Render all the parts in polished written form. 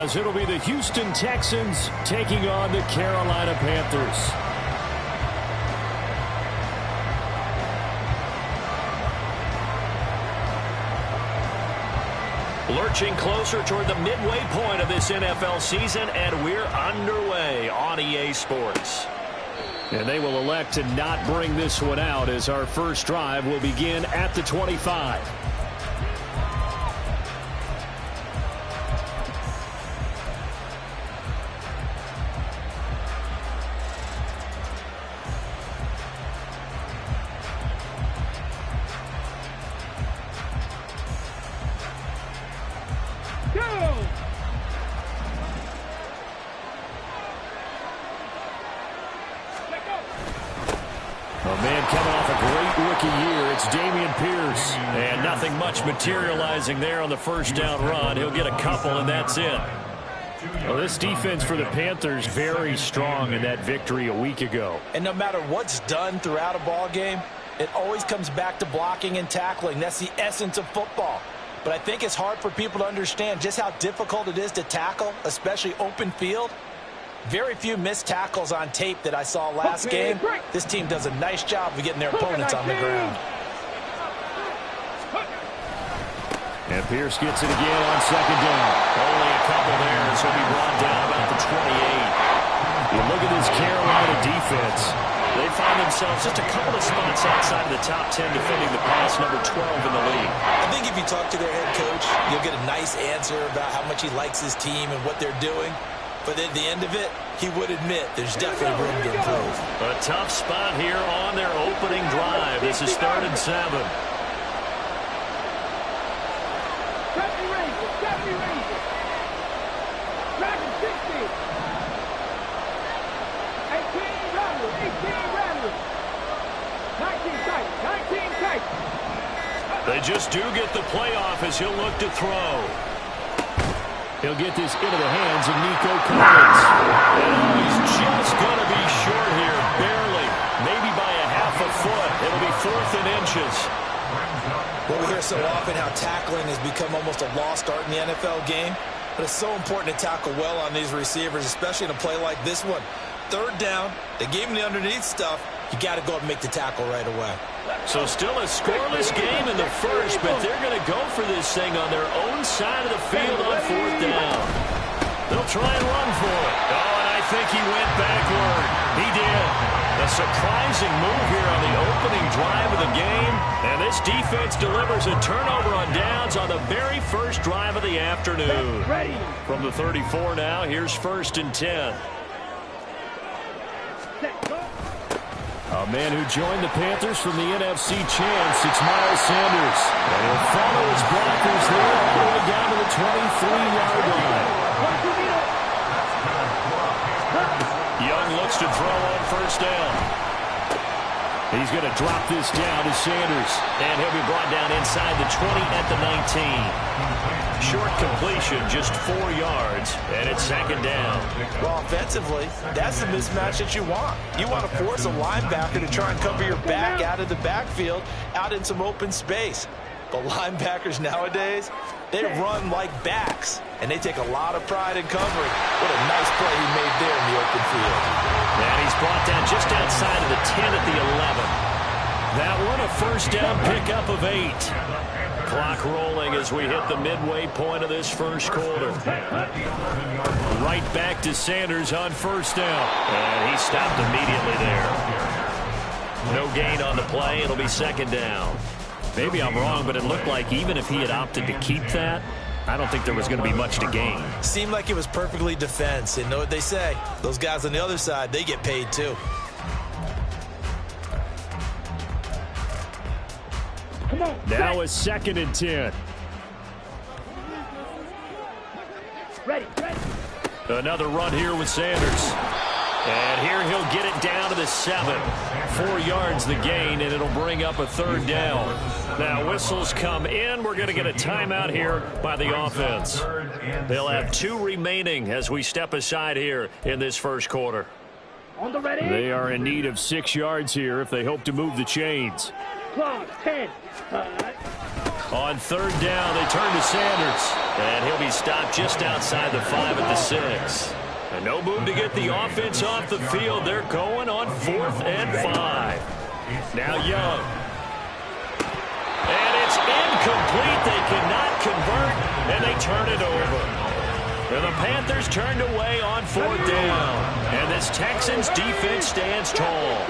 As it'll be the Houston Texans taking on the Carolina Panthers. Lurching closer toward the midway point of this NFL season, and we're underway on EA Sports. And they will elect to not bring this one out as our first drive will begin at the 25. And nothing much materializing there on the first down run. He'll get a couple, and that's it. Well, this defense for the Panthers very strong in that victory a week ago. And no matter what's done throughout a ball game, it always comes back to blocking and tackling. That's the essence of football. But I think it's hard for people to understand just how difficult it is to tackle, especially open field. Very few missed tackles on tape that I saw last game. This team does a nice job of getting their opponents on the ground. And Pierce gets it again on second down. Only a couple there as he'll be brought down about the 28. You look at this Carolina defense. They find themselves just a couple of spots outside of the top 10 defending the pass, number 12 in the league. I think if you talk to their head coach, you'll get a nice answer about how much he likes his team and what they're doing. But at the end of it, he would admit there's definitely room to improve. A tough spot here on their opening drive. This is 3rd and 7. They just do get the playoff as he'll look to throw. He'll get this into the hands of Nico Collins. And he's just going to be short here, barely, maybe by a half a foot. It'll be 4th and inches. Well, we hear so often how tackling has become almost a lost art in the NFL game. But it's so important to tackle well on these receivers, especially in a play like this one. 3rd down, they gave him the underneath stuff. You got to go up and make the tackle right away. So still a scoreless game in the first, but they're going to go for this thing on their own side of the field on 4th down. They'll try and run for it. Oh, and I think he went backward. He did. A surprising move here on the opening drive of the game. And this defense delivers a turnover on downs on the very first drive of the afternoon. From the 34 now, here's 1st and 10. A man who joined the Panthers from the NFC champs, it's Miles Sanders. And he'll follow his blockers there all the way down to the 23-yard line. Young looks to throw on 1st down. He's going to drop this down to Sanders. And he'll be brought down inside the 20 at the 19. Short completion, just 4 yards, and it's 2nd down. Well, offensively, that's the mismatch that you want. You want to force a linebacker to try and cover your back out of the backfield, out in some open space. But linebackers nowadays, they run like backs, and they take a lot of pride in covering. What a nice play he made there in the open field. And he's brought down just outside of the 10 at the 11. That one a 1st down pickup of 8. Clock rolling as we hit the midway point of this first quarter. Right back to Sanders on 1st down. And he stopped immediately there. No gain on the play. It'll be 2nd down. Maybe I'm wrong, but it looked like even if he had opted to keep that, I don't think there was going to be much to gain. Seemed like it was perfectly defense. And know what they say? Those guys on the other side, they get paid too. Now it's 2nd and 10. Ready. Another run here with Sanders. And here he'll get it down to the 7. 4 yards the gain, and it'll bring up a 3rd down. Now whistles come in. We're going to get a timeout here by the offense. They'll have 2 remaining as we step aside here in this first quarter. On the ready. They are in need of 6 yards here if they hope to move the chains. Clock, 10. On third down, they turn to Sanders. And he'll be stopped just outside the 5 at the 6. And no move to get the offense off the field. They're going on 4th and 5. Now Young. And it's incomplete. They cannot convert, and they turn it over. And the Panthers turned away on 4th down. And this Texans defense stands tall.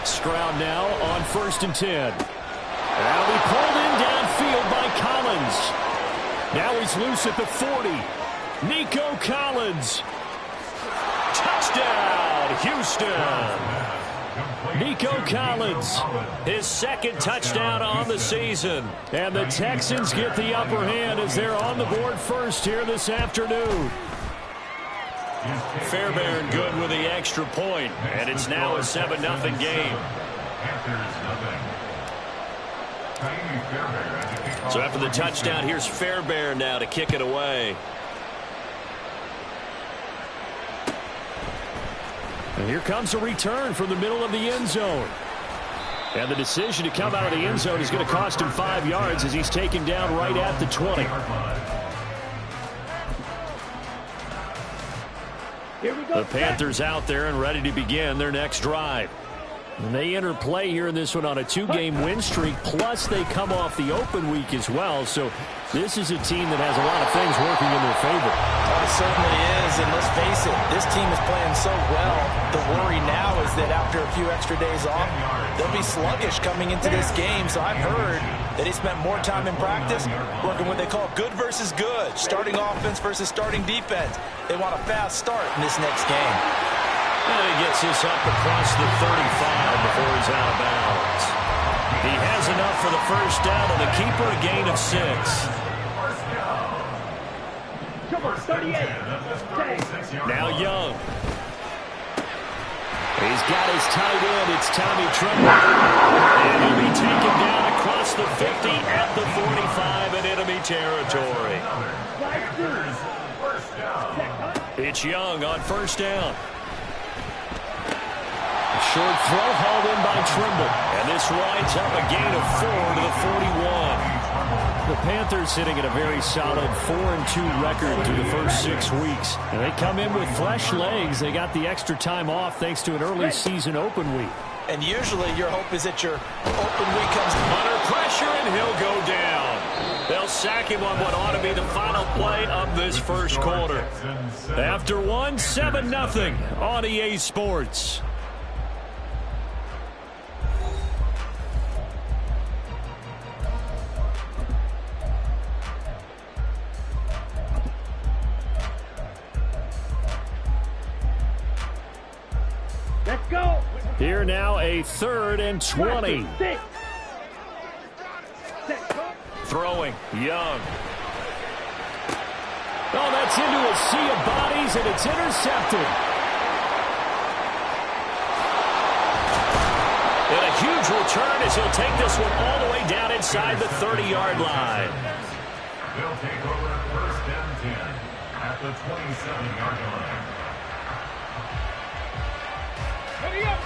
Stroud now on 1st and 10. That'll be pulled in downfield by Collins. Now he's loose at the 40. Nico Collins. Touchdown, Houston. Nico Collins, his 2nd touchdown on the season. And the Texans get the upper hand as they're on the board first here this afternoon. Fairbairn good with the extra point, and it's now a 7-0 game. So after the touchdown, here's Fairbairn now to kick it away. And here comes a return from the middle of the end zone. And the decision to come out of the end zone is going to cost him 5 yards as he's taken down right at the 20. The Panthers out there and ready to begin their next drive. And they enter play here in this one on a 2-game win streak, plus they come off the open week as well. So this is a team that has a lot of things working in their favor. It certainly is, and let's face it, this team is playing so well. The worry now is that after a few extra days off, they'll be sluggish coming into this game. So I've heard that he spent more time in practice working what they call good versus good, starting offense versus starting defense. They want a fast start in this next game. And he gets this up across the 35 before he's out of bounds. He has enough for the first down, and the keeper a gain of 6. Now Young. He's got his tight end. It's Tommy Tremble. And he'll be taken down across the 50 at the 45 in enemy territory. It's Young on 1st down. Short throw hauled in by Trimble. And this winds up a gain of 4 to the 41. The Panthers sitting at a very solid 4-2 record through the first 6 weeks. And they come in with fresh legs. They got the extra time off thanks to an early season open week. And usually your hope is that your open week comes under pressure, and he'll go down. They'll sack him on what ought to be the final play of this first quarter. After one, 7-0 on EA Sports. Let's go. Here now a 3rd and 20. Throwing, Young. Oh, that's into a sea of bodies, and it's intercepted. And a huge return as he'll take this one all the way down inside the 30-yard line. They'll take over 1st and 10 at the 27-yard line. Ready up.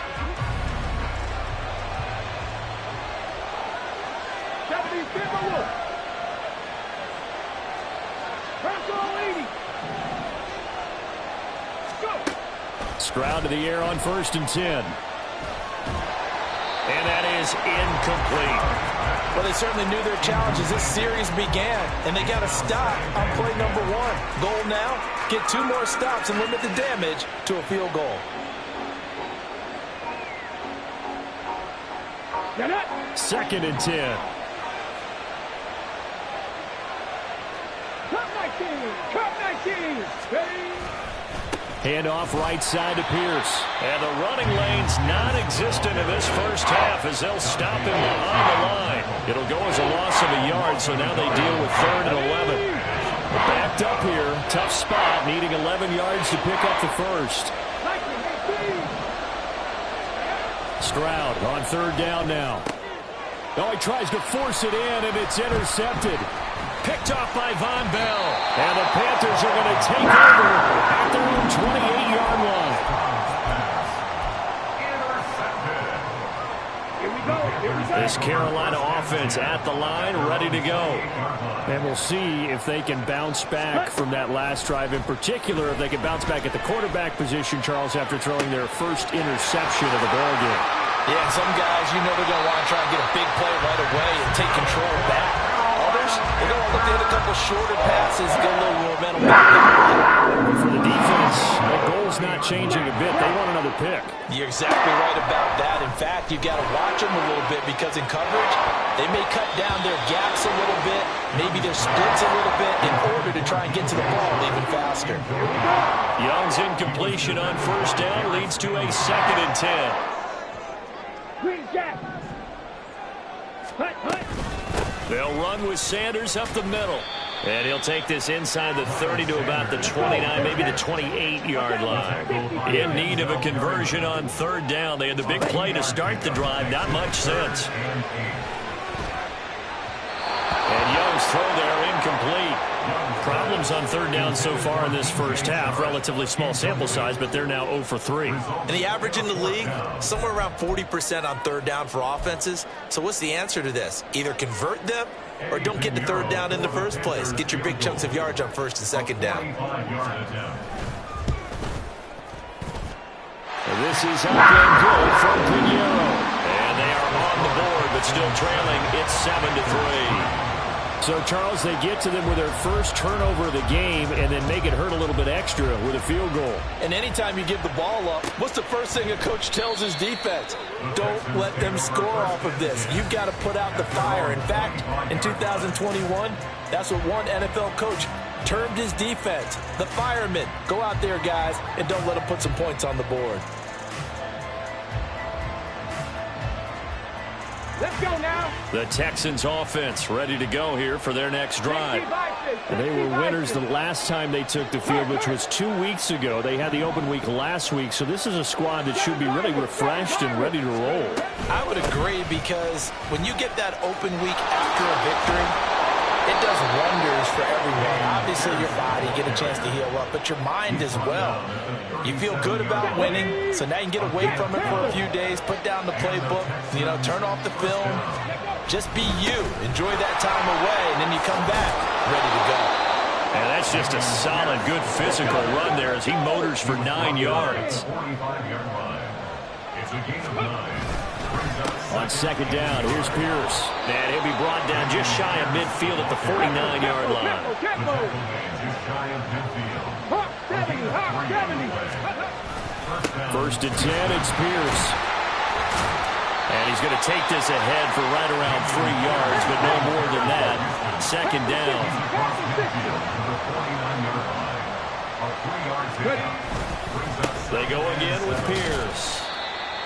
Stroud to the air on 1st and 10. And that is incomplete. Well, they certainly knew their challenges. This series began, and they got to stop on play number 1. Goal now, get 2 more stops and limit the damage to a field goal. 2nd and 10. Handoff right side to Pierce. And the running lane's non-existent in this first half as they'll stop him behind the line. It'll go as a loss of a yard, so now they deal with 3rd and 11. Backed up here, tough spot, needing 11 yards to pick up the first. Stroud on 3rd down now. Oh, he tries to force it in, and it's intercepted. Picked off by Von Bell. And the Panthers are going to take over at their own 28-yard line. Here we go. This Carolina offense at the line, ready to go. And we'll see if they can bounce back from that last drive. In particular, if they can bounce back at the quarterback position, Charles, after throwing their first interception of the ballgame. Yeah, some guys, you know they're going to want to try and get a big play right away and take control back. Others, they're going to look to hit a couple shorter passes, get a little momentum back. For the defense, the goal's not changing a bit. They want another pick. You're exactly right about that. In fact, you've got to watch them a little bit because in coverage, they may cut down their gaps a little bit, maybe their splits a little bit in order to try and get to the ball even faster. Young's incompletion on first down leads to a 2nd and 10. Green Jack. They'll run with Sanders up the middle. And he'll take this inside the 30 to about the 29, maybe the 28-yard line. In need of a conversion on 3rd down. They had the big play to start the drive. Not much sense. And Young's throw there incomplete. Problems on 3rd down so far in this first half. Relatively small sample size, but they're now 0 for 3. And the average in the league, somewhere around 40% on 3rd down for offenses. So what's the answer to this? Either convert them or don't get to 3rd down in the first place. Get your big chunks of yards on 1st and 2nd down. And this is up and good from Pinheiro. And they are on the board, but still trailing. It's 7-3. So, Charles, they get to them with their first turnover of the game and then make it hurt a little bit extra with a field goal. And anytime you give the ball up, what's the first thing a coach tells his defense? Don't let them score off of this. You've got to put out the fire. In fact, in 2021, that's what one NFL coach termed his defense, the firemen. Go out there, guys, and don't let them put some points on the board. Let's go now. The Texans offense ready to go here for their next drive. And they were winners the last time they took the field, which was 2 weeks ago. They had the open week last week, so this is a squad that should be really refreshed and ready to roll. I would agree because when you get that open week after a victory, it does wonders for everyone. Obviously, your body, get a chance to heal up, but your mind as well. You feel good about winning, so now you can get away from it for a few days, put down the playbook, turn off the film. Just be you. Enjoy that time away, and then you come back ready to go. And that's just a solid, good physical run there as he motors for 9 yards. On 2nd down, here's Pierce. And he'll be brought down just shy of midfield at the 49-yard line. First and 10, it's Pierce. And he's going to take this ahead for right around 3 yards, but no more than that. 2nd down. They go again with Pierce.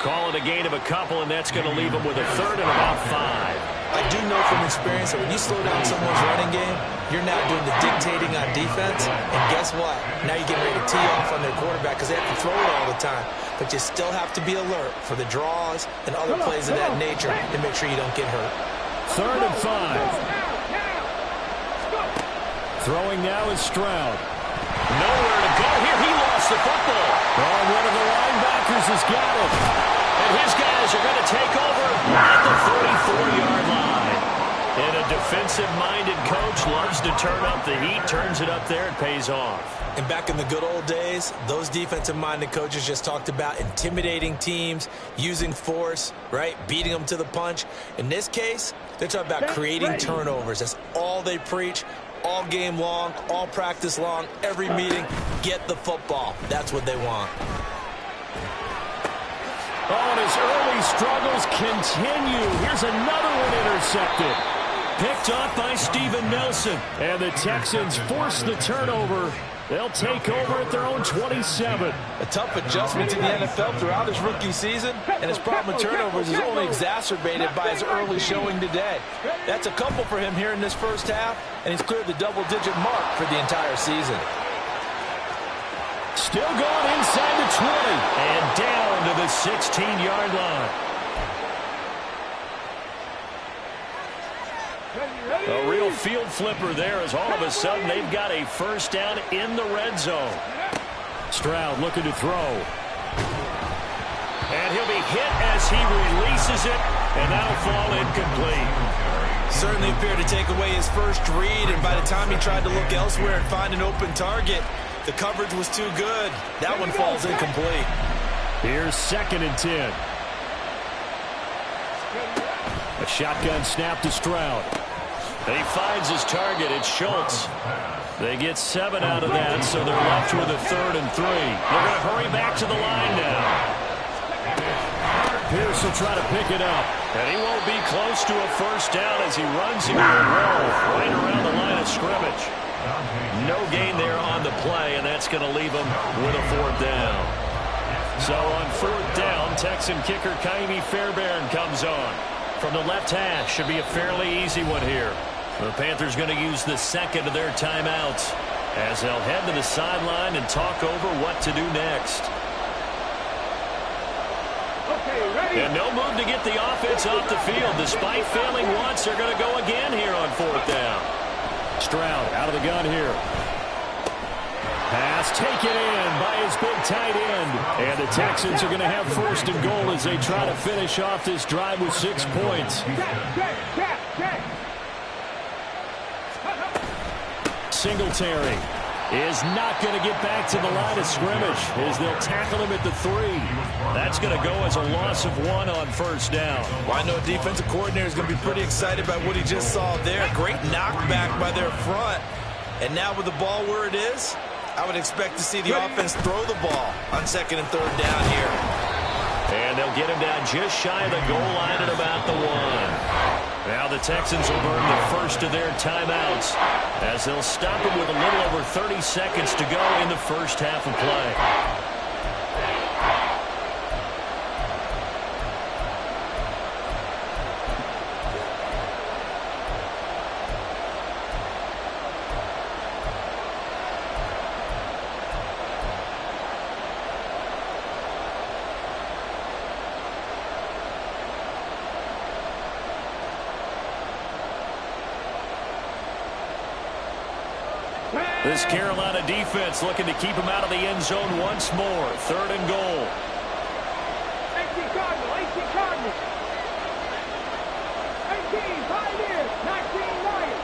Call it a gain of a couple, and that's going to leave them with a 3rd and about 5. I do know from experience that when you slow down someone's running game, you're now doing the dictating on defense. And guess what? Now you're getting ready to tee off on their quarterback because they have to throw it all the time. But you still have to be alert for the draws and other plays of that nature to make sure you don't get hurt. 3rd and 5. Throwing now is Stroud. Nowhere to go here. He lost the football. Oh, one of the linebackers has got it. And his guys are going to take over at the 34-yard line. And a defensive-minded coach loves to turn up the heat, turns it up there, it pays off. And back in the good old days, those defensive-minded coaches just talked about intimidating teams, using force, right, beating them to the punch. In this case, they're talking about creating turnovers. That's all they preach. All game long, all practice long, every meeting, get the football. That's what they want. Oh, and his early struggles continue. Here's another one intercepted. Picked off by Steven Nelson. And the Texans force the turnover. They'll take over at their own 27. A tough adjustment to the NFL throughout his rookie season, and his problem with turnovers is only exacerbated by his early showing today. That's a couple for him here in this first half, and he's cleared the double-digit mark for the entire season. Still going inside the 20. And down to the 16-yard line. A real field flipper there as all of a sudden they've got a first down in the red zone. Stroud looking to throw. And he'll be hit as he releases it. and that'll fall incomplete. Certainly appeared to take away his first read, and by the time he tried to look elsewhere and find an open target, the coverage was too good. That one falls incomplete. Here's 2nd and 10. A shotgun snap to Stroud. He finds his target. It's Schultz. They get 7 out of that, so they're left with a 3rd and 3. They're going to hurry back to the line now. Pierce will try to pick it up. And he won't be close to a first down as he runs into a wall right around the line of scrimmage. No gain there on the play, and that's going to leave him with a 4th down. So on 4th down, Texan kicker Kaimi Fairbairn comes on. From the left hash, should be a fairly easy one here. The Panthers going to use the 2nd of their timeouts as they'll head to the sideline and talk over what to do next. Okay, ready? And no move to get the offense off the field. Despite failing once, they're going to go again here on 4th down. Stroud out of the gun here. Pass taken in by his big tight end. And the Texans are going to have 1st and goal as they try to finish off this drive with 6 points. Check. Singletary is not going to get back to the line of scrimmage as they'll tackle him at the 3. That's going to go as a loss of 1 on 1st down. Well, I know defensive coordinator is going to be pretty excited about what he just saw there. Great knockback by their front. And now with the ball where it is, I would expect to see the offense throw the ball on 2nd and 3rd down here. And they'll get him down just shy of the goal line at about the 1. Now the Texans will burn the 1st of their timeouts as they'll stop him with a little over 30 seconds to go in the first half of play. This Carolina defense looking to keep him out of the end zone once more. 3rd and goal. 18 Cardinals. 18 Pioneers. 19 Lions.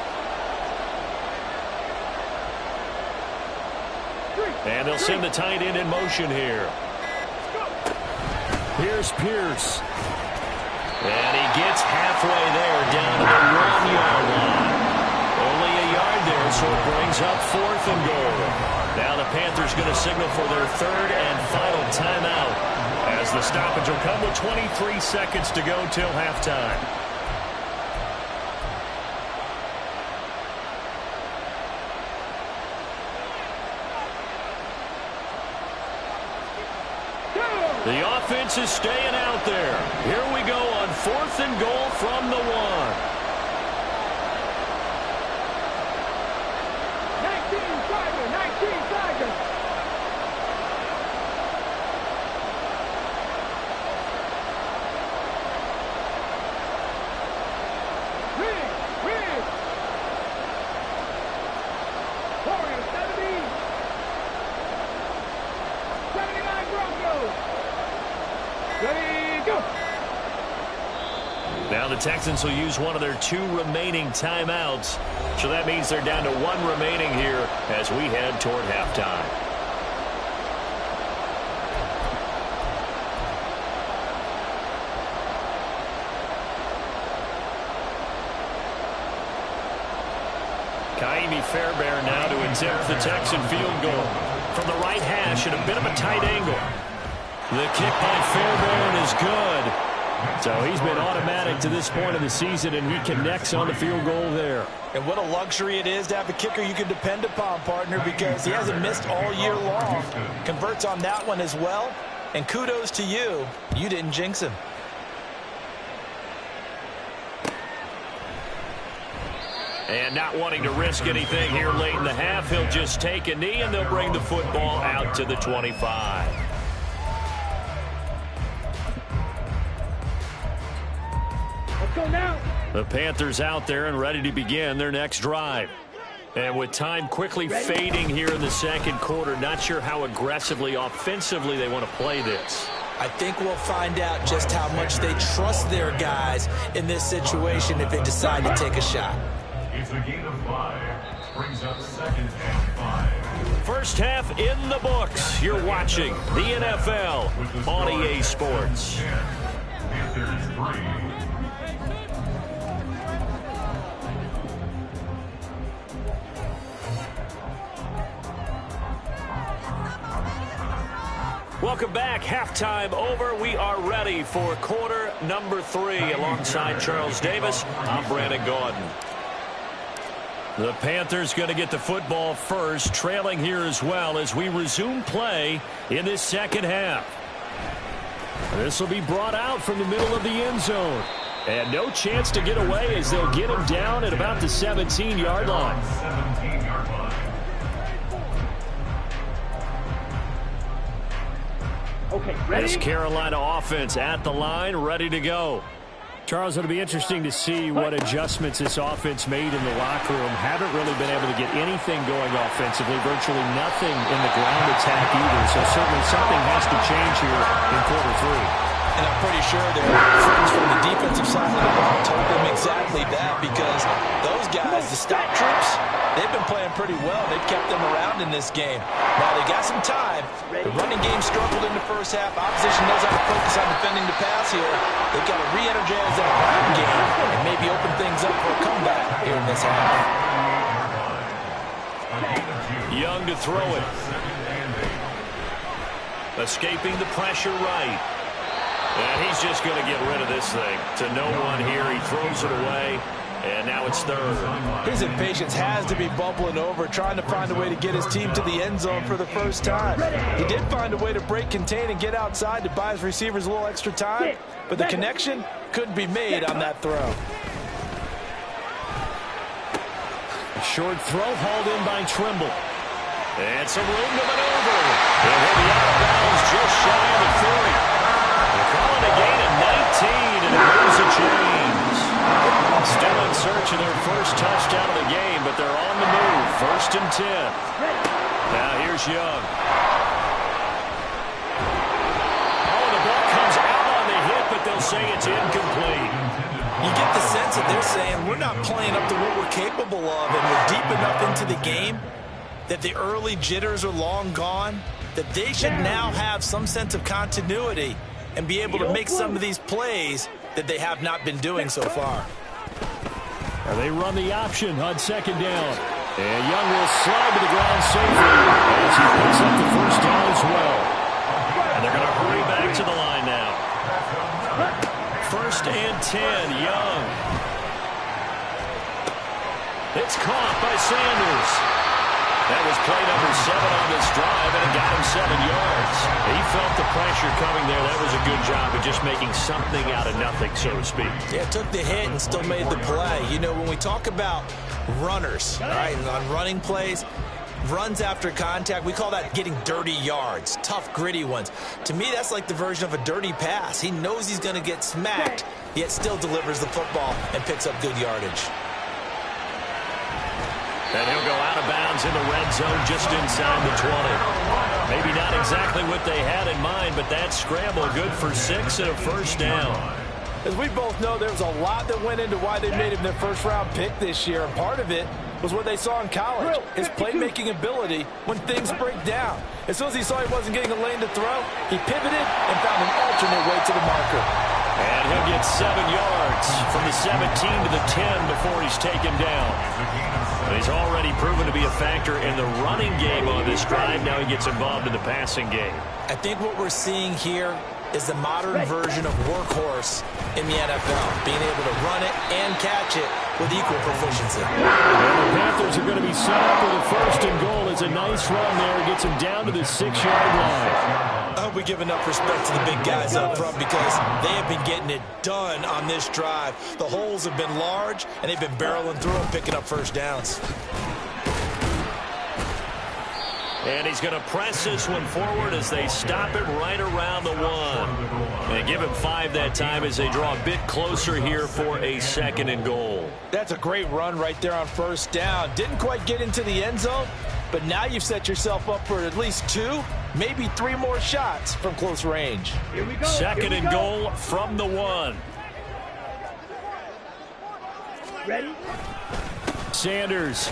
And they'll send the tight end in motion here. Here's Pierce. And he gets halfway there down to the 1-yard line. Only a yard there, so it brings up 4th and goal. Now the Panthers going to signal for their 3rd and final timeout as the stoppage will come with 23 seconds to go till halftime. The offense is staying out there. Here we go on 4th and goal from the 1. 19 Tigers. Rig. Warriors 70. 79 Broncos. Ready, go. Now the Texans will use one of their 2 remaining timeouts. So that means they're down to 1 remaining here as we head toward halftime. Kaimi Fairbairn now to attempt the Texan field goal. From the right hash at a bit of a tight angle. The kick by Fairbairn is good. So he's been automatic to this point of the season, and he connects on the field goal there. And what a luxury it is to have a kicker you can depend upon, partner, because he hasn't missed all year long. Converts on that one as well. And kudos to you. You didn't jinx him. And not wanting to risk anything here late in the half, he'll just take a knee, and they'll bring the football out to the 25. Go now. The Panthers out there and ready to begin their next drive. And with time quickly fading here in the second quarter, not sure how aggressively, offensively they want to play this. I think we'll find out just how much they trust their guys in this situation if they decide to take a shot. It's a gain of 5. Brings up second and 5. First half in the books. You're watching the NFL on EA Sports. Panthers 3. Welcome back. Halftime over. We are ready for quarter number 3. Alongside Charles Davis, I'm Brandon Gordon. The Panthers going to get the football first, trailing here as well as we resume play in this second half. This will be brought out from the middle of the end zone. And no chance to get away as they'll get him down at about the 17-yard line. 17-yard line. Okay, ready? This Carolina offense at the line, ready to go. Charles, it'll be interesting to see what adjustments this offense made in the locker room. Haven't really been able to get anything going offensively, virtually nothing in the ground attack either. So certainly something has to change here in quarter 3. And I'm pretty sure their friends from the defensive side of the ball told them exactly that, because those guys, the stop troops, they've been playing pretty well. They've kept them around in this game. Now, they got some time. The running game struggled in the first half. Opposition knows how to focus on defending the pass here. They've got to re-energize that ground game and maybe open things up for a comeback here in this half. Young to throw it. Escaping the pressure right. And he's just going to get rid of this thing to no one here. He throws it away, and now it's third. His impatience has to be bubbling over, trying to find a way to get his team to the end zone for the first time. He did find a way to break, contain, and get outside to buy his receivers a little extra time, but the connection couldn't be made on that throw. Short throw hauled in by Trimble. And some room to maneuver. And he'll be out of bounds just shy of the 30. Calling a gain of 19, and it moves the chains. Still in search of their first touchdown of the game, but they're on the move. 1st and 10. Now here's Young. Oh, the ball comes out on the hit, but they'll say it's incomplete. You get the sense that they're saying we're not playing up to what we're capable of, and we're deep enough into the game that the early jitters are long gone, that they should now have some sense of continuity and be able to make some of these plays that they have not been doing so far. And they run the option on 2nd down. And Young will slide to the ground safely as he picks up the first down as well. And they're going to hurry back to the line now. 1st and 10, Young. It's caught by Sanders. That was play number 7 on this drive, and it got him 7 yards. He felt the pressure coming there. That was a good job of just making something out of nothing, so to speak. Yeah, took the hit and still made the play. You know, when we talk about runners, all right, and on running plays, runs after contact, we call that getting dirty yards, tough, gritty ones. To me, that's like the version of a dirty pass. He knows he's going to get smacked, yet still delivers the football and picks up good yardage. And he'll go out of bounds in the red zone just inside the 20. Maybe not exactly what they had in mind, but that scramble good for 6 and a first down. As we both know, there was a lot that went into why they made him their first-round pick this year, and part of it was what they saw in college, his playmaking ability when things break down. As soon as he saw he wasn't getting a lane to throw, he pivoted and found an alternate way to the marker. And he'll get 7 yards from the 17 to the 10 before he's taken down. He's already proven to be a factor in the running game on this drive. Now he gets involved in the passing game. I think what we're seeing here is the modern version of workhorse in the NFL, being able to run it and catch it with equal proficiency. And the Panthers are going to be set up with a 1st and goal. It's a nice run there. Gets him down to the 6-yard line. I hope we give enough respect to the big guys up front, because they have been getting it done on this drive. The holes have been large, and they've been barreling through and picking up first downs. And he's going to press this one forward as they stop it right around the 1. And give him 5 that time as they draw a bit closer here for a 2nd and goal. That's a great run right there on 1st down. Didn't quite get into the end zone, but now you've set yourself up for at least 2, maybe 3 more shots from close range. Here we go. Second and goal from the 1. Ready? Sanders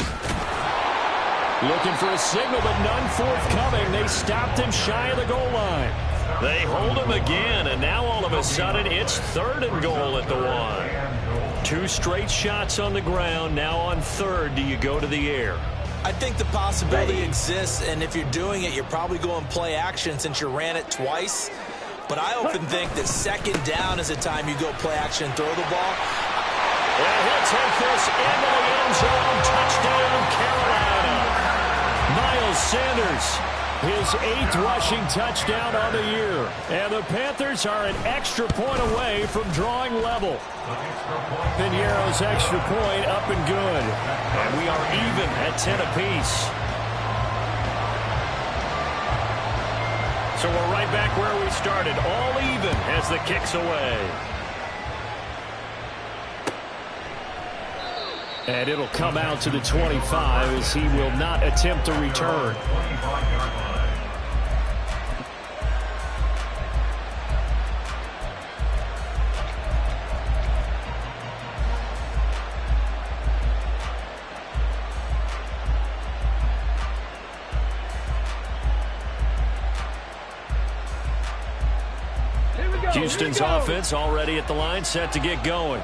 looking for a signal, but none forthcoming. They stopped him shy of the goal line. They hold him again, and now all of a sudden it's 3rd and goal at the 1. 2 straight shots on the ground. Now on 3rd, do you go to the air? I think the possibility exists, and if you're doing it, you're probably going play action since you ran it twice. But I often think that 2nd down is the time you go play action and throw the ball. And he'll take this into the end zone. Touchdown, Carolina. Miles Sanders, his 8th rushing touchdown on the year. And the Panthers are an extra point away from drawing level. Piñeiro's extra point up and good. And we are even at 10 apiece. So we're right back where we started. All even as the kick's away. And it'll come out to the 25 as he will not attempt to return. Houston's offense already at the line, set to get going.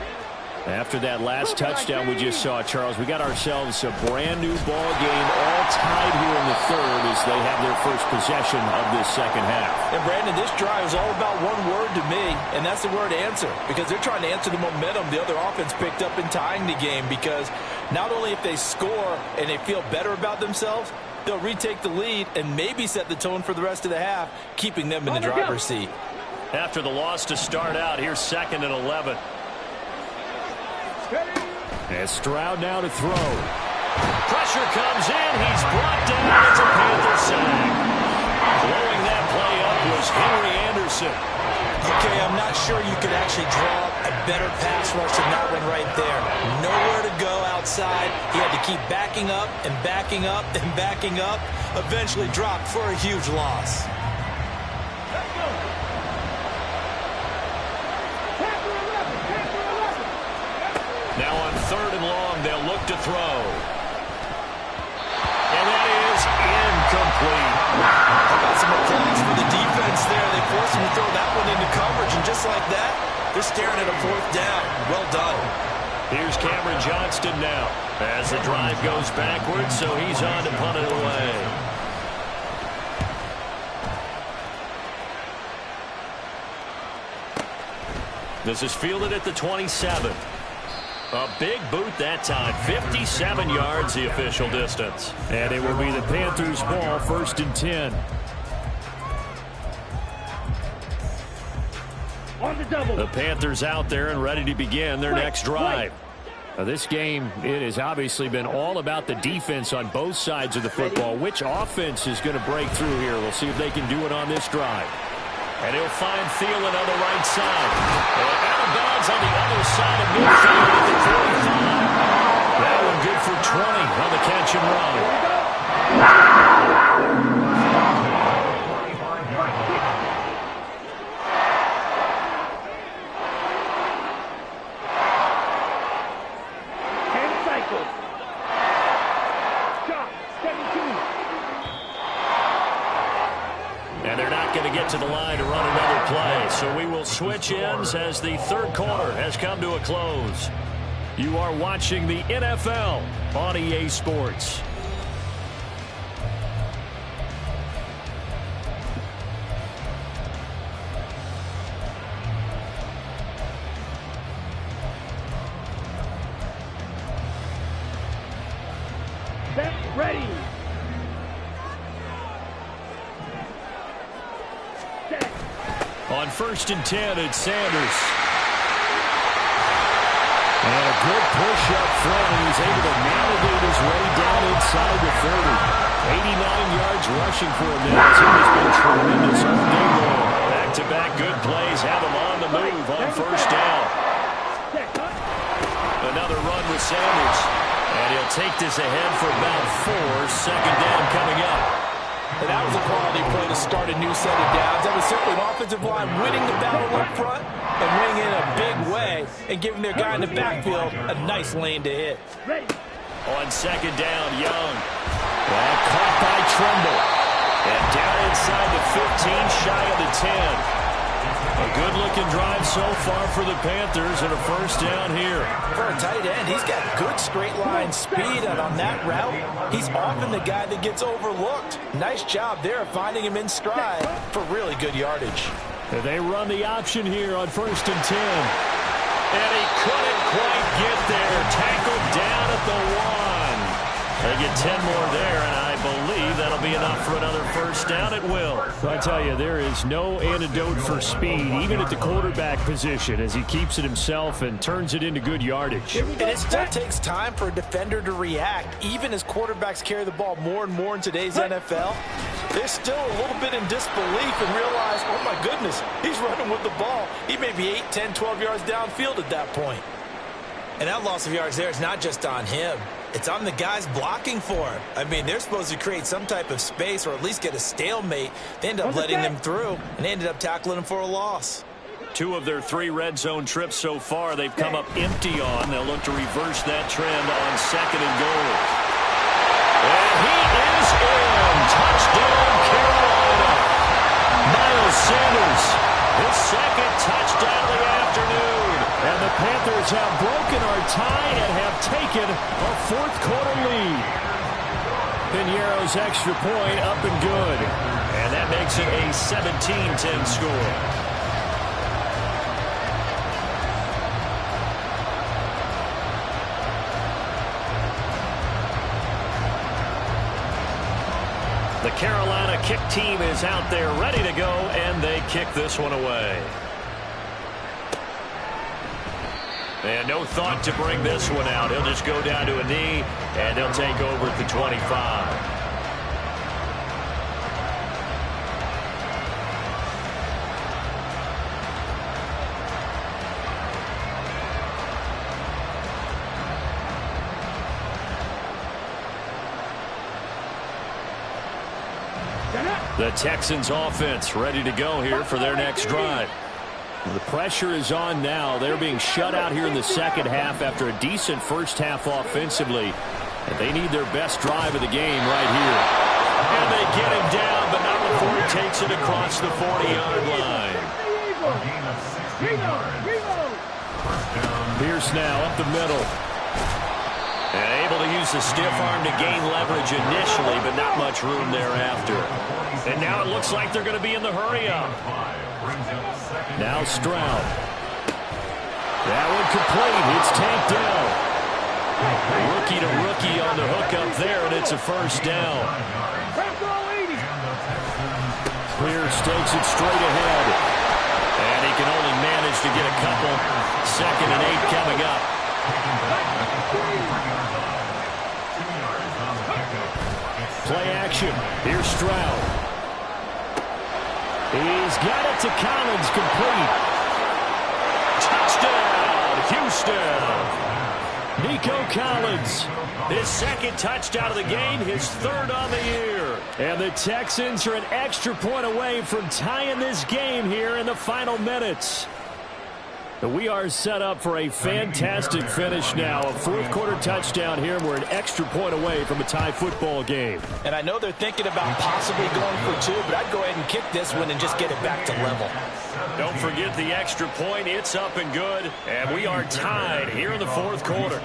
After that last touchdown we just saw, Charles, we got ourselves a brand new ball game, all tied here in the 3rd as they have their first possession of this 2nd half. And Brandon, this drive is all about one word to me, and that's the word answer, because they're trying to answer the momentum the other offense picked up in tying the game, because not only if they score and they feel better about themselves, they'll retake the lead and maybe set the tone for the rest of the half, keeping them in the driver's seat. After the loss to start out, here's 2nd and 11. And Stroud now to throw. Pressure comes in. He's brought down. It's a Panther sack. Blowing that play up was Henry Anderson. Okay, I'm not sure you could actually draw a better pass rush than that one right there. Nowhere to go outside. He had to keep backing up and backing up and backing up. Eventually dropped for a huge loss. Now on 3rd and long, they'll look to throw. And that is incomplete. How about some applause for the defense there? They forced him to throw that one into coverage, and just like that, they're staring at a 4th down. Well done. Here's Cameron Johnston now as the drive goes backwards, so he's on to punt it away. This is fielded at the 27. A big boot that time. 57 yards the official distance. And it will be the Panthers' ball, 1st and 10. On the double. The Panthers out there and ready to begin their next drive. Now, this game, it has obviously been all about the defense on both sides of the football. Which offense is going to break through here? We'll see if they can do it on this drive. And he'll find Thielen on the right side. And out of bounds on the other side of midfield at the 45. That one good for 20 on the catch and run. And they're not going to get to the line to run another play. So we will switch ends as the 3rd quarter has come to a close. You are watching the NFL on EA Sports. Set, ready. On 1st and 10, it's Sanders. And a good push up front, and he's able to navigate his way down inside the 30. 89 yards rushing for him now. He has been tremendous all day long. Back-to-back good plays have him on the move on 1st down. Another run with Sanders. And he'll take this ahead for about 4. Second down coming up. And that was a quality play to start a new set of downs. That was simply an offensive line winning the battle up front and winning in a big way and giving their guy in the backfield a nice lane to hit. On second down, Young. And caught by Tremble. And down inside the 15, shy of the 10. A good-looking drive so far for the Panthers and a first down here. For a tight end, he's got good straight-line speed, and on that route, he's often the guy that gets overlooked. Nice job there of finding him in stride for really good yardage. And they run the option here on first and 10. And he couldn't quite get there. Tackled down at the 1. They get 10 more there, and I believe that'll be enough for another first down. It will. I tell you, there is no antidote for speed, even at the quarterback position, as he keeps it himself and turns it into good yardage. And it still takes time for a defender to react. Even as quarterbacks carry the ball more and more in today's NFL, they're still a little bit in disbelief and realize, oh my goodness, he's running with the ball. He may be 8, 10, 12 yards downfield at that point. And that loss of yards there is not just on him. It's on the guys blocking for him. I mean, they're supposed to create some type of space or at least get a stalemate. They end up letting them through, and they ended up tackling him for a loss. 2 of their 3 red zone trips so far, they've come up empty on. They'll look to reverse that trend on second and goal. And he is in. Touchdown, Carolina. Miles Sanders, his second touchdown of the afternoon. And the Panthers have broken our tie and have taken a fourth-quarter lead. Piñeiro's extra point up and good. And that makes it a 17-10 score. The Carolina kick team is out there ready to go, and they kick this one away. And no thought to bring this one out. He'll just go down to a knee, and they'll take over at the 25. The Texans offense ready to go here for their next drive. The pressure is on now. They're being shut out here in the second half after a decent first half offensively. And they need their best drive of the game right here. And they get him down, but not before he takes it across the 40-yard line. Pierce now up the middle. And able to use the stiff arm to gain leverage initially, but not much room thereafter. And now it looks like they're going to be in the hurry-up. Now Stroud. That one complete. It's tanked down. Rookie to rookie on the hook up there, and it's a first down. Pierce takes it straight ahead. And he can only manage to get a couple. 2nd and 8 coming up. Play action. Here's Stroud. He's got it to Collins, complete. Touchdown, Houston. Nico Collins. His second touchdown of the game, his 3rd on the year. And the Texans are an extra point away from tying this game here in the final minutes. We are set up for a fantastic finish now. A fourth-quarter touchdown here, and we're an extra point away from a tie football game. And I know they're thinking about possibly going for 2, but I'd go ahead and kick this one and just get it back to level. Don't forget the extra point. It's up and good, and we are tied here in the 4th quarter.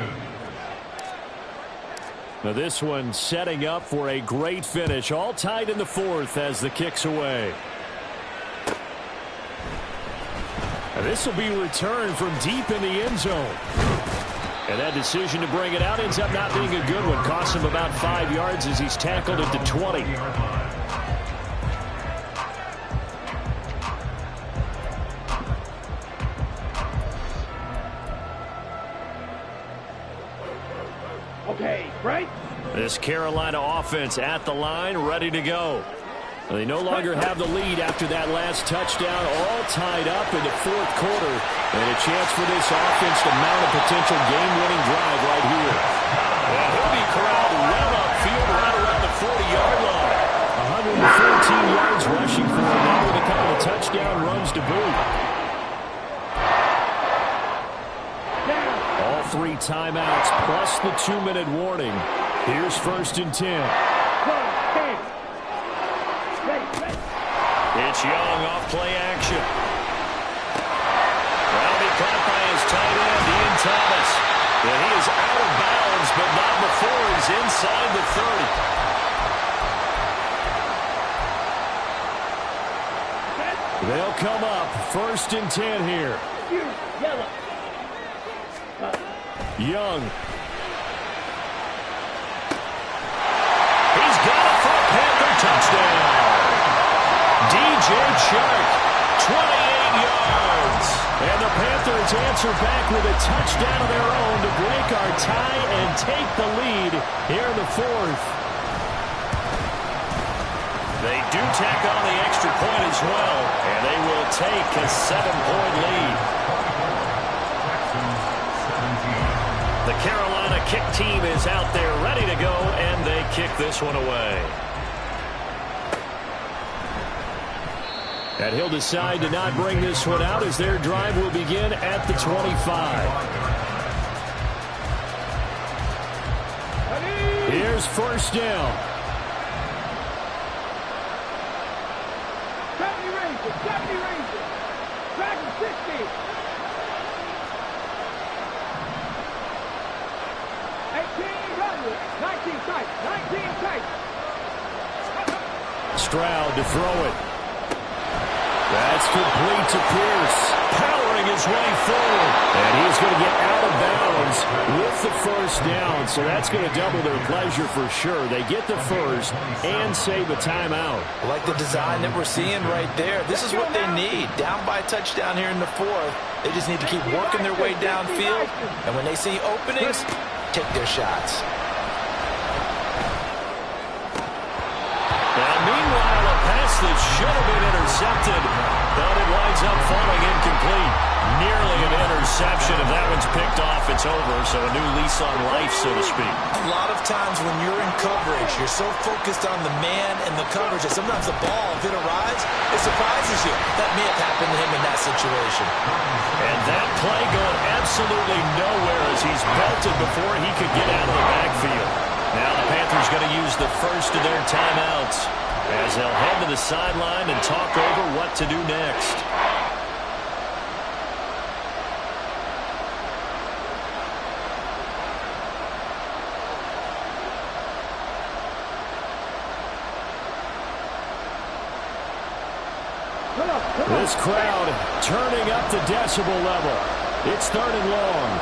Now this one setting up for a great finish. All tied in the 4th as the kick's away. This will be returned from deep in the end zone. And that decision to bring it out ends up not being a good one. Costs him about 5 yards as he's tackled at the 20. Okay, right? This Carolina offense at the line, ready to go. They no longer have the lead after that last touchdown, all tied up in the 4th quarter. And a chance for this offense to mount a potential game-winning drive right here. And he'll be corralled well upfield right around the 40-yard line. 114 yards rushing for him now with a couple of touchdown runs to boot. All 3 timeouts plus the 2-minute warning. Here's 1st and 10. It's Young off play action. That'll be caught by his tight end, Ian Thomas. And he is out of bounds, but not before he's inside the 30. They'll come up 1st and 10 here. Young. He's got it for a Panther touchdown. DJ Chark, 28 yards. And the Panthers answer back with a touchdown of their own to break our tie and take the lead here in the 4th. They do tack on the extra point as well, and they will take a 7-point lead. The Carolina kick team is out there ready to go, and they kick this one away. And he'll decide to not bring this one out as their drive will begin at the 25. Here's 1st down. Stroud to throw it. That's complete to Pierce. Powering his way forward. And he's going to get out of bounds with the 1st down. So that's going to double their pleasure for sure. They get the 1st and save a timeout. I like the design that we're seeing right there. This is what they need. Down by a touchdown here in the 4th. They just need to keep working their way downfield. And when they see openings, take their shots. Now, meanwhile, a pass that should have been intercepted, but it winds up falling incomplete. Nearly an interception. If that one's picked off, it's over. So a new lease on life, so to speak. A lot of times when you're in coverage, you're so focused on the man and the coverage that sometimes the ball, if it arrives, it surprises you. That may have happened to him in that situation. And that play going absolutely nowhere as he's belted before he could get out of the backfield. Now the Panthers going to use the 1st of their timeouts as they'll head to the sideline and talk over what to do next. This crowd turning up the decibel level. It's 3rd and long.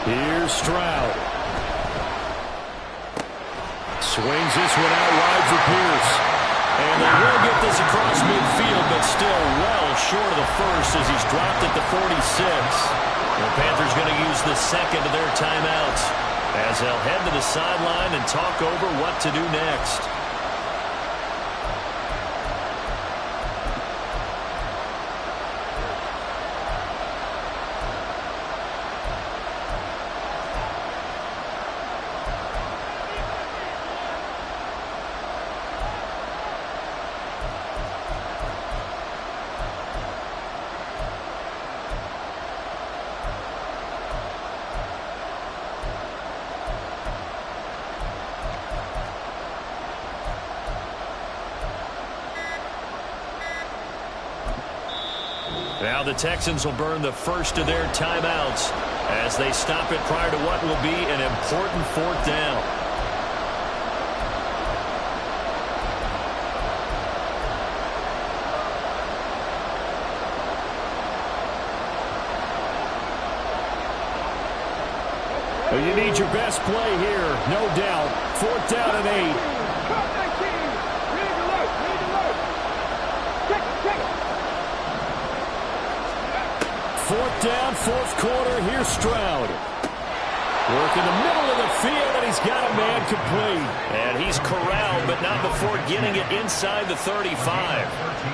Here's Stroud. Swings this one out wide for Pierce. And they will get this across midfield, but still well short of the 1st as he's dropped at the 46. The Panthers going to use the 2nd of their timeouts as they'll head to the sideline and talk over what to do next. Now the Texans will burn the 1st of their timeouts as they stop it prior to what will be an important 4th down. You need your best play here, no doubt. 4th down and 8. Fourth down, 4th quarter. Here's Stroud. Work in the middle of the field, and he's got a man complete. And he's corralled, but not before getting it inside the 35.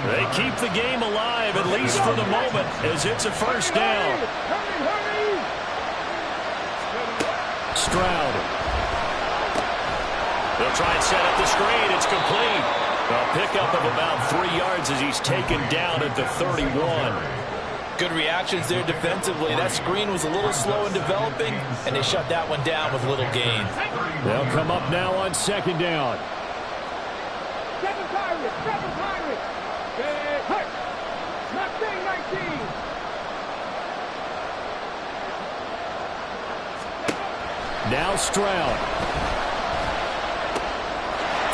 They keep the game alive, at least for the moment, as it's a first down. Stroud. They'll try and set up the screen. It's complete. A pickup of about 3 yards as he's taken down at the 31. Good reactions there defensively. That screen was a little slow in developing, and they shut that one down with little gain. They'll come up now on second down. Seven Pirates. Hut. Nothing, 19. Now Stroud.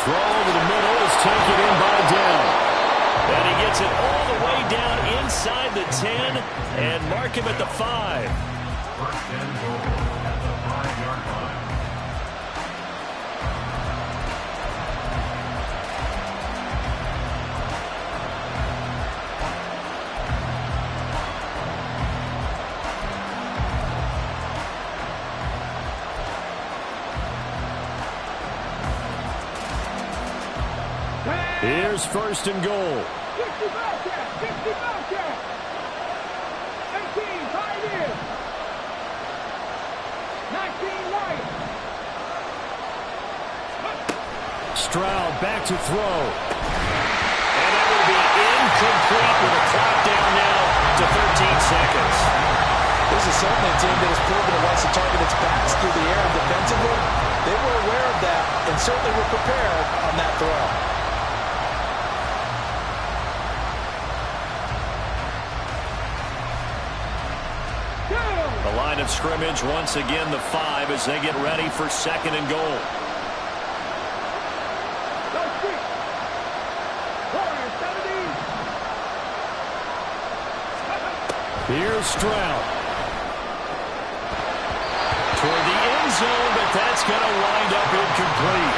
Throw over the middle is taken in by Dell. And he gets it all the way down inside the 10 and mark him at the 5. First and goal at the 5-yard line. Here's first and goal. 60 Bobcat. 18, 5 in. 19, Lion. Stroud back to throw. And that will be incomplete with a clock down now to 13 seconds. This is certainly a team that has proven it wants to target its backs through the air defensively. They were aware of that and certainly were prepared on that throw. The line of scrimmage once again the 5 as they get ready for second and goal. Here's Stroud. Toward the end zone, but that's going to wind up incomplete.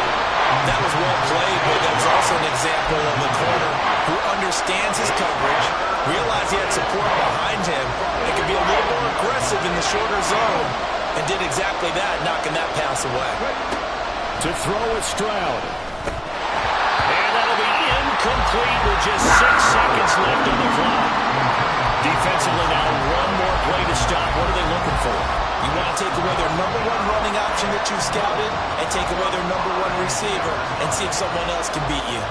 That was well played, but that was also an example of the corner who understands his coverage, realized he had support behind him, and could be a little more aggressive in the shorter zone, and did exactly that, knocking that pass away. To throw at Stroud. And that'll be incomplete with just 6 seconds left on the clock. Defensively now, one more play to stop. What are they looking for? You want to take away their number one running option that you scouted and take away their number one receiver and see if someone else can beat you.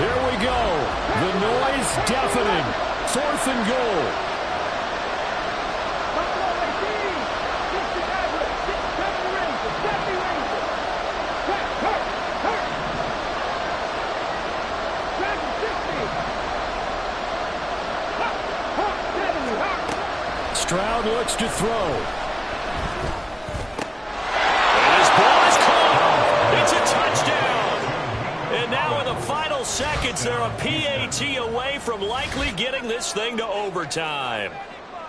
Here we go. The noise deafening. Fourth and goal. Stroud looks to throw. And his ball is caught. It's a touchdown. And now in the final seconds, they're a PAT away from likely getting this thing to overtime.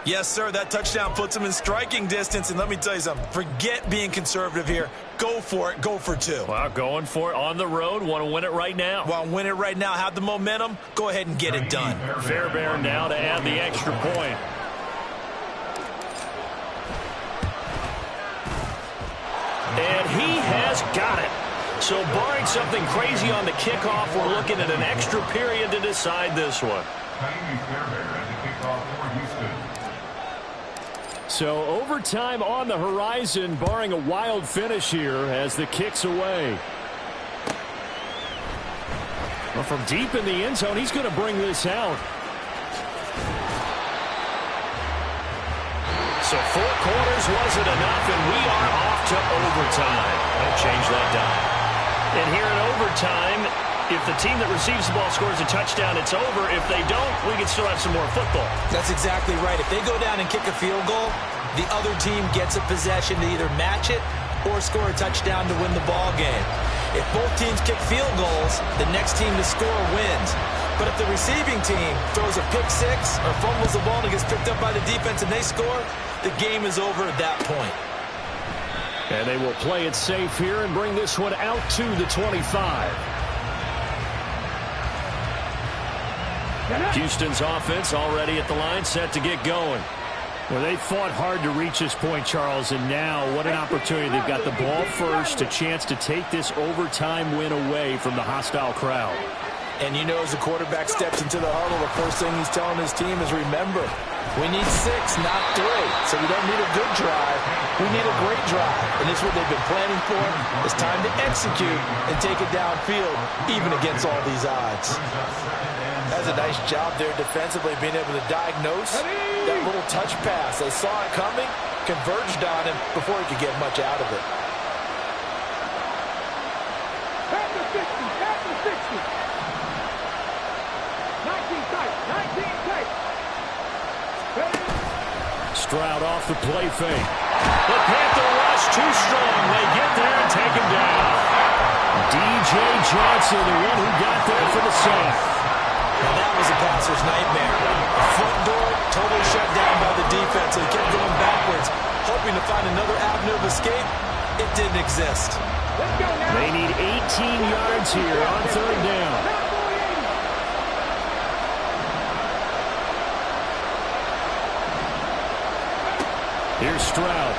Yes, sir, that touchdown puts them in striking distance, and let me tell you something. Forget being conservative here. Go for it. Go for 2. Well, going for it on the road. Want to win it right now. Want to win it right now. Have the momentum. Go ahead and get it done. Fairbairn now to add the extra point. And he has got it. So barring something crazy on the kickoff, we're looking at an extra period to decide this one. So overtime on the horizon, barring a wild finish here as the kick's away. Well, from deep in the end zone, he's going to bring this out. So 4 quarters wasn't enough, and we are off to overtime. I'll change that down. And here in overtime, if the team that receives the ball scores a touchdown, it's over. If they don't, we can still have some more football. That's exactly right. If they go down and kick a field goal, the other team gets a possession to either match it or score a touchdown to win the ball game. If both teams kick field goals, the next team to score wins. But if the receiving team throws a pick 6 or fumbles the ball and gets picked up by the defense and they score, the game is over at that point. And they will play it safe here and bring this one out to the 25. Houston's offense already at the line, set to get going. Well, they fought hard to reach this point, Charles, and now what an opportunity. They've got the ball first, a chance to take this overtime win away from the hostile crowd. And you know, as the quarterback steps into the huddle, the first thing he's telling his team is, remember, we need 6, not 3. So we don't need a good drive. We need a great drive. And this is what they've been planning for. It's time to execute and take it downfield, even against all these odds. That's a nice job there defensively, being able to diagnose that little touch pass. They saw it coming, converged on him before he could get much out of it. After 60, after 60. 19 tight, 19 tight. Stroud off the play fake. The Panther rush too strong. They get there and take him down. D.J. Johnson, the one who got there for the sack. Now that was a passer's nightmare. The front door totally shut down by the defense. They kept going backwards, hoping to find another avenue of escape. It didn't exist. Let's go now. They need 18 yards here on 3rd down. Here's Stroud.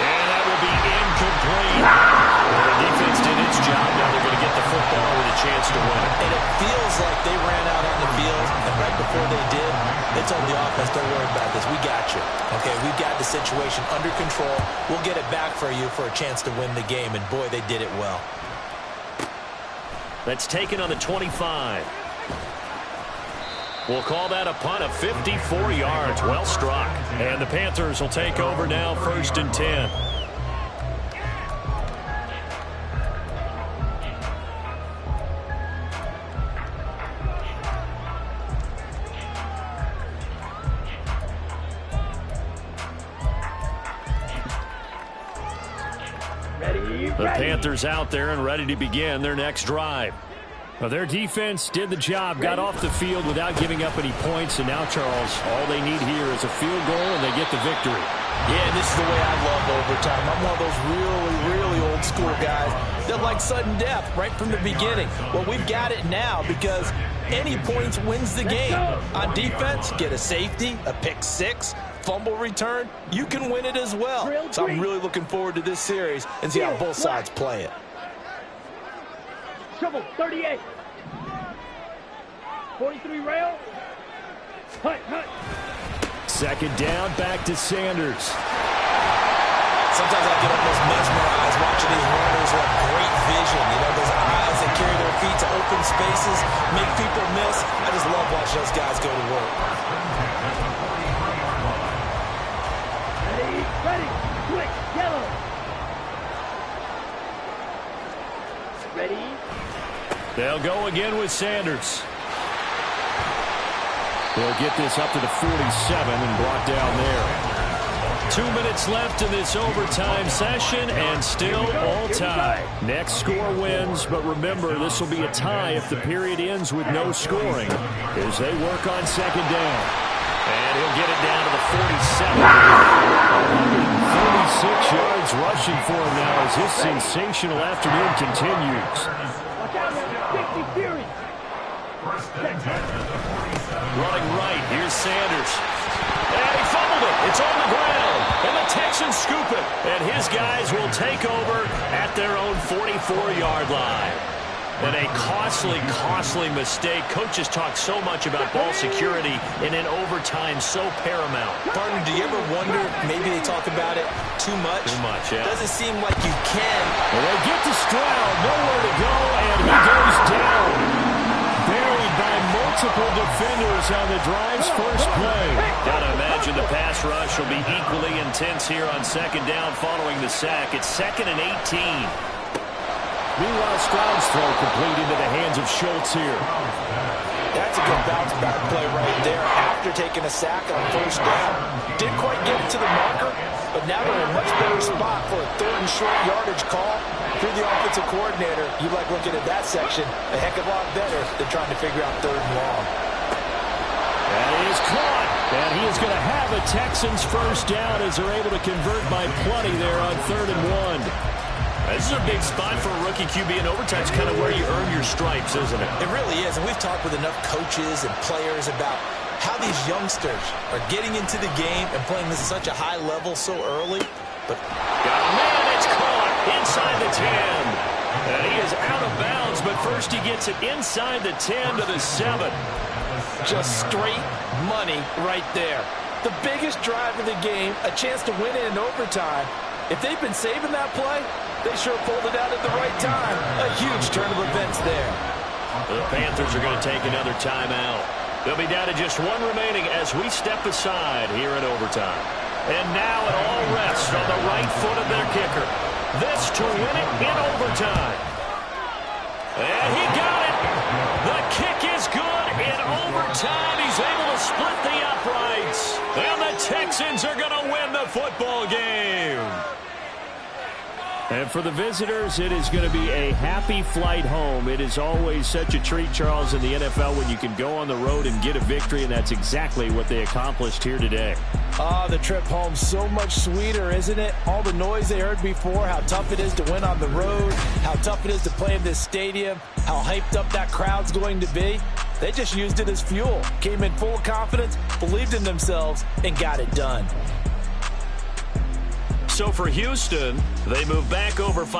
And that will be incomplete. Well, the defense did its job. Now they're going to get the football with a chance to win it. And it feels like they ran out on the field, and right before they did, they told the offense, don't worry about this. We got you. Okay, we've got the situation under control. We'll get it back for you for a chance to win the game. And, boy, they did it well. That's taken on the 25. We'll call that a punt of 54 yards. Well struck. And the Panthers will take over now, 1st and 10. The Panthers out there and ready to begin their next drive. Well, their defense did the job, got off the field without giving up any points, and now, Charles, all they need here is a field goal, and they get the victory. Yeah, this is the way I love overtime. I'm one of those really old school guys that like sudden death right from the beginning. Well, we've got it now because any points wins the game. On defense, get a safety, a pick 6, fumble return, you can win it as well. So I'm really looking forward to this series and see how both sides play it. Trouble, 38. 43 rail. Hut. 2nd down, back to Sanders. Sometimes I get almost mesmerized watching these runners who have great vision. You know, those eyes that carry their feet to open spaces, make people miss. I just love watching those guys go to work. Ready, quick, yellow. Ready. They'll go again with Sanders. They'll get this up to the 47 and brought down there. 2 minutes left in this overtime session, and still all tie. Next score wins, but remember, this will be a tie if the period ends with no scoring as they work on 2nd down. And he'll get it down to the 47. 136 yards rushing for him now as this sensational afternoon continues. Watch out, 60 Fury. Running right, here's Sanders. And he fumbled it. It's on the ground. And the Texans scoop it. And his guys will take over at their own 44-yard line. And a costly mistake. Coaches talk so much about ball security and in overtime so paramount. Partner, do you ever wonder, maybe they talk about it too much? Too much, yeah. Doesn't seem like you can. Well, they get to Stroud, nowhere to go, and he goes down. Buried by multiple defenders on the drive's first play. Gotta imagine the pass rush will be equally intense here on 2nd down following the sack. It's 2nd and 18. Meanwhile, Stroud's throw complete into the hands of Schultz here. That's a good bounce back play right there after taking a sack on 1st down. Didn't quite get it to the marker, but now they're in a much better spot for a 3rd and short yardage call. Through the offensive coordinator, you like looking at that section a heck of a lot better than trying to figure out 3rd and long. That is caught, and he is going to have a Texans 1st down as they're able to convert by plenty there on 3rd and 1. This is a big spot for a rookie QB, and overtime is kind of where you earn your stripes, isn't it? It really is, and we've talked with enough coaches and players about how these youngsters are getting into the game and playing this at such a high level so early. But got a man, it's caught inside the 10. And he is out of bounds, but first he gets it inside the 10 to the 7. Just straight money right there. The biggest drive of the game, a chance to win it in overtime. If they've been saving that play, they sure pulled it out at the right time. A huge turn of events there. The Panthers are going to take another timeout. They'll be down to just one remaining as we step aside here in overtime. And now it all rests on the right foot of their kicker. This to win it in overtime. And he got it. The kick is good in overtime. He's able to split the uprights. And the Texans are going to win the football game. And for the visitors, it is going to be a happy flight home. It is always such a treat, Charles, in the NFL when you can go on the road and get a victory, and that's exactly what they accomplished here today. The trip home so much sweeter, isn't it? All the noise they heard before, how tough it is to win on the road, how tough it is to play in this stadium, how hyped up that crowd's going to be. They just used it as fuel, came in full of confidence, believed in themselves, and got it done. So for Houston, they move back over 5.